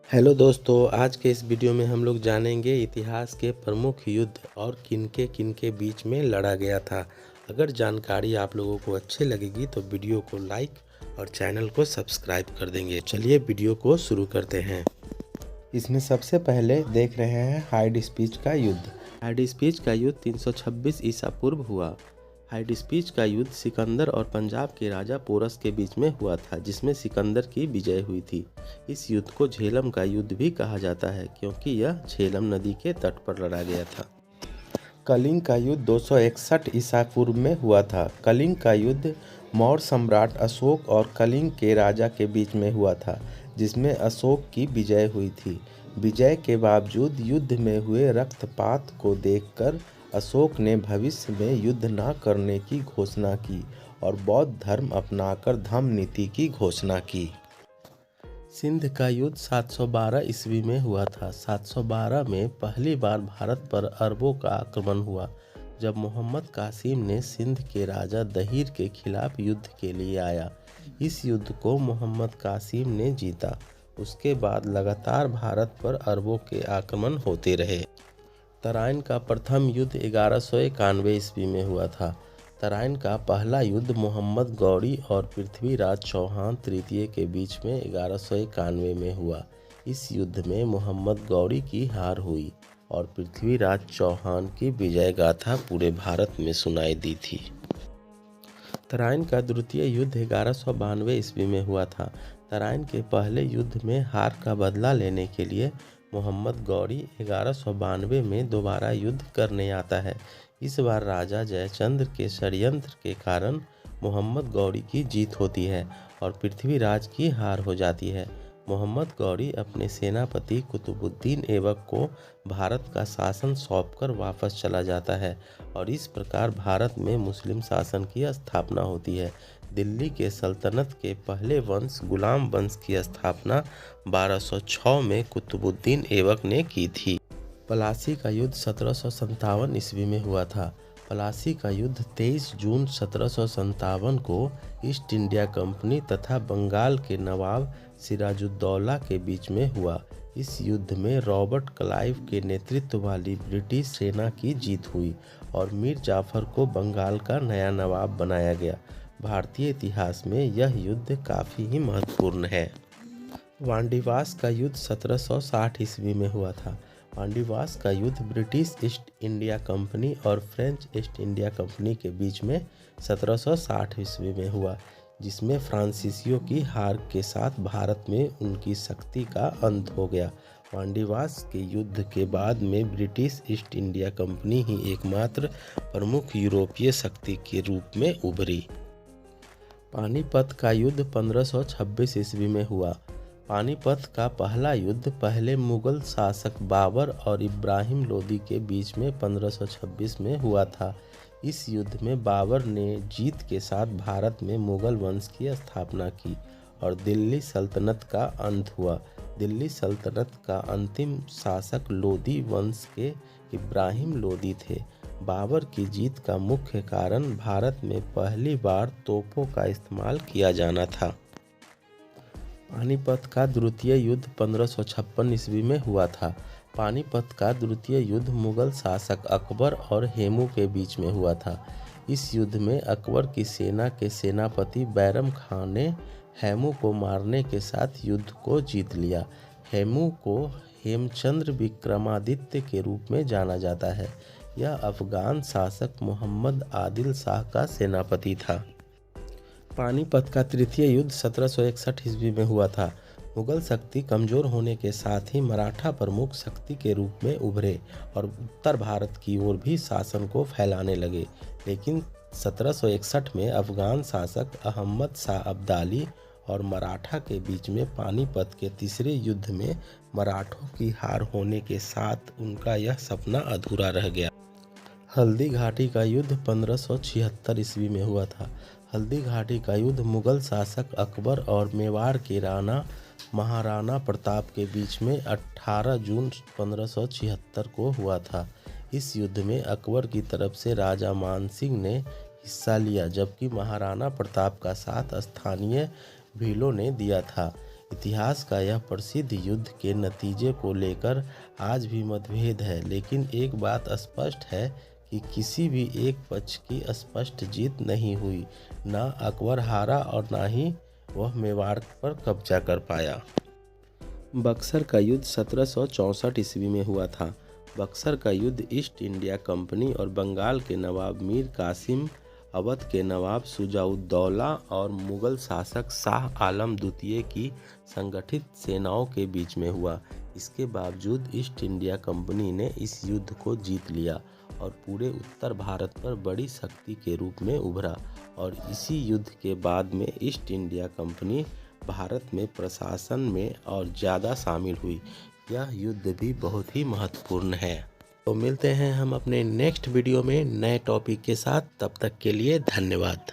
Hello दोस्तों, आज के इस वीडियो में हम लोग जानेंगे इतिहास के प्रमुख युद्ध और किनके बीच में लड़ा गया था। अगर जानकारी आप लोगों को अच्छी लगेगी तो वीडियो को लाइक और चैनल को सब्सक्राइब कर देंगे। चलिए वीडियो को शुरू करते हैं। इसमें सबसे पहले देख रहे हैं हाइडस्पीच का युद्ध। हाइडस्पीच का युद्ध 326 ईसा पूर्व हुआ। हाइडस्पीच का युद्ध सिकंदर और पंजाब के राजा पोरस के बीच में हुआ था, जिसमें सिकंदर की विजय हुई थी। इस युद्ध को झेलम का युद्ध भी कहा जाता है, क्योंकि यह झेलम नदी के तट पर लड़ा गया था। कलिंग का युद्ध 261 ईसा पूर्व में हुआ था। कलिंग का युद्ध मौर्य सम्राट अशोक और कलिंग के राजा के बीच में हुआ था, जिसमें अशोक की विजय हुई थी। विजय के बावजूद युद्ध में हुए रक्तपात को देखकर अशोक ने भविष्य में युद्ध न करने की घोषणा की और बौद्ध धर्म अपनाकर धम्म नीति की घोषणा की। सिंध का युद्ध 712 ईस्वी में हुआ था। 712 में पहली बार भारत पर अरबों का आक्रमण हुआ, जब मोहम्मद कासिम ने सिंध के राजा दहीर के खिलाफ युद्ध के लिए आया। इस युद्ध को मोहम्मद कासिम ने जीता। उसके बाद लगातार भारत पर अरबों के आक्रमण होते रहे। तराइन का प्रथम युद्ध 1191 ईस्वी में हुआ था। तराइन का पहला युद्ध मोहम्मद गौरी और पृथ्वीराज चौहान तृतीय के बीच में 1191 में हुआ। इस युद्ध में मोहम्मद गौरी की हार हुई और पृथ्वीराज चौहान की विजय गाथा पूरे भारत में सुनाई दी थी। तराइन का द्वितीय युद्ध 1192 ईस्वी में हुआ था। तराइन के पहले युद्ध में हार का बदला लेने के लिए मोहम्मद गौरी 1192 में दोबारा युद्ध करने आता है। इस बार राजा जयचंद्र के षड्यंत्र के कारण मोहम्मद गौरी की जीत होती है और पृथ्वीराज की हार हो जाती है। मोहम्मद गौरी अपने सेनापति कुतुबुद्दीन ऐबक को भारत का शासन सौंपकर वापस चला जाता है और इस प्रकार भारत में मुस्लिम शासन की स्थापना होती है। दिल्ली के सल्तनत के पहले वंश गुलाम वंश की स्थापना 1206 में कुतुबुद्दीन ऐबक ने की थी। प्लासी का युद्ध 1757 ईस्वी में हुआ था। प्लासी का युद्ध 23 जून 1757 को ईस्ट इंडिया कंपनी तथा बंगाल के नवाब सिराजुद्दौला के बीच में हुआ। इस युद्ध में रॉबर्ट क्लाइव के नेतृत्व वाली ब्रिटिश सेना की जीत हुई और मीर जाफर को बंगाल का नया नवाब बनाया गया। भारतीय इतिहास में यह युद्ध काफ़ी ही महत्वपूर्ण है। वांडीवास का युद्ध 1760 ईस्वी में हुआ था। वांडीवास का युद्ध ब्रिटिश ईस्ट इंडिया कंपनी और फ्रेंच ईस्ट इंडिया कंपनी के बीच में 1760 ईस्वी में हुआ, जिसमें फ्रांसीसियों की हार के साथ भारत में उनकी शक्ति का अंत हो गया। वांडीवास के युद्ध के बाद में ब्रिटिश ईस्ट इंडिया कंपनी ही एकमात्र प्रमुख यूरोपीय शक्ति के रूप में उभरी। पानीपत का युद्ध 1526 ईस्वी में हुआ। पानीपत का पहला युद्ध पहले मुगल शासक बाबर और इब्राहिम लोदी के बीच में 1526 में हुआ था। इस युद्ध में बाबर ने जीत के साथ भारत में मुगल वंश की स्थापना की और दिल्ली सल्तनत का अंत हुआ। दिल्ली सल्तनत का अंतिम शासक लोदी वंश के इब्राहिम लोदी थे। बाबर की जीत का मुख्य कारण भारत में पहली बार तोपों का इस्तेमाल किया जाना था। पानीपत का द्वितीय युद्ध 1556 ईस्वी में हुआ था। पानीपत का द्वितीय युद्ध मुगल शासक अकबर और हेमू के बीच में हुआ था। इस युद्ध में अकबर की सेना के सेनापति बैरम खान ने हेमू को मारने के साथ युद्ध को जीत लिया। हेमू को हेमचंद्र विक्रमादित्य के रूप में जाना जाता है। यह अफगान शासक मोहम्मद आदिल शाह का सेनापति था। पानीपत का तृतीय युद्ध 1761 ईस्वी में हुआ था। मुगल शक्ति कमजोर होने के साथ ही मराठा प्रमुख शक्ति के रूप में उभरे और उत्तर भारत की ओर भी शासन को फैलाने लगे। लेकिन 1761 में अफगान शासक अहमद शाह अब्दाली और मराठा के बीच में पानीपत के तीसरे युद्ध में मराठों की हार होने के साथ उनका यह सपना अधूरा रह गया। हल्दी घाटी का युद्ध 1576 ईस्वी में हुआ था। हल्दी घाटी का युद्ध मुगल शासक अकबर और मेवाड़ के राणा महाराणा प्रताप के बीच में 18 जून 1576 को हुआ था। इस युद्ध में अकबर की तरफ से राजा मान सिंह ने हिस्सा लिया, जबकि महाराणा प्रताप का साथ स्थानीय भीलों ने दिया था। इतिहास का यह प्रसिद्ध युद्ध के नतीजे को लेकर आज भी मतभेद है, लेकिन एक बात स्पष्ट है कि किसी भी एक पक्ष की स्पष्ट जीत नहीं हुई। ना अकबर हारा और ना ही वह मेवाड़ पर कब्जा कर पाया। बक्सर का युद्ध 1764 ईस्वी में हुआ था। बक्सर का युद्ध ईस्ट इंडिया कंपनी और बंगाल के नवाब मीर कासिम, अवध के नवाब शुजाउद्दौला और मुगल शासक शाह आलम द्वितीय की संगठित सेनाओं के बीच में हुआ। इसके बावजूद ईस्ट इंडिया कंपनी ने इस युद्ध को जीत लिया और पूरे उत्तर भारत पर बड़ी शक्ति के रूप में उभरा, और इसी युद्ध के बाद में ईस्ट इंडिया कंपनी भारत में प्रशासन में और ज़्यादा शामिल हुई। यह युद्ध भी बहुत ही महत्वपूर्ण है। तो मिलते हैं हम अपने नेक्स्ट वीडियो में नए टॉपिक के साथ। तब तक के लिए धन्यवाद।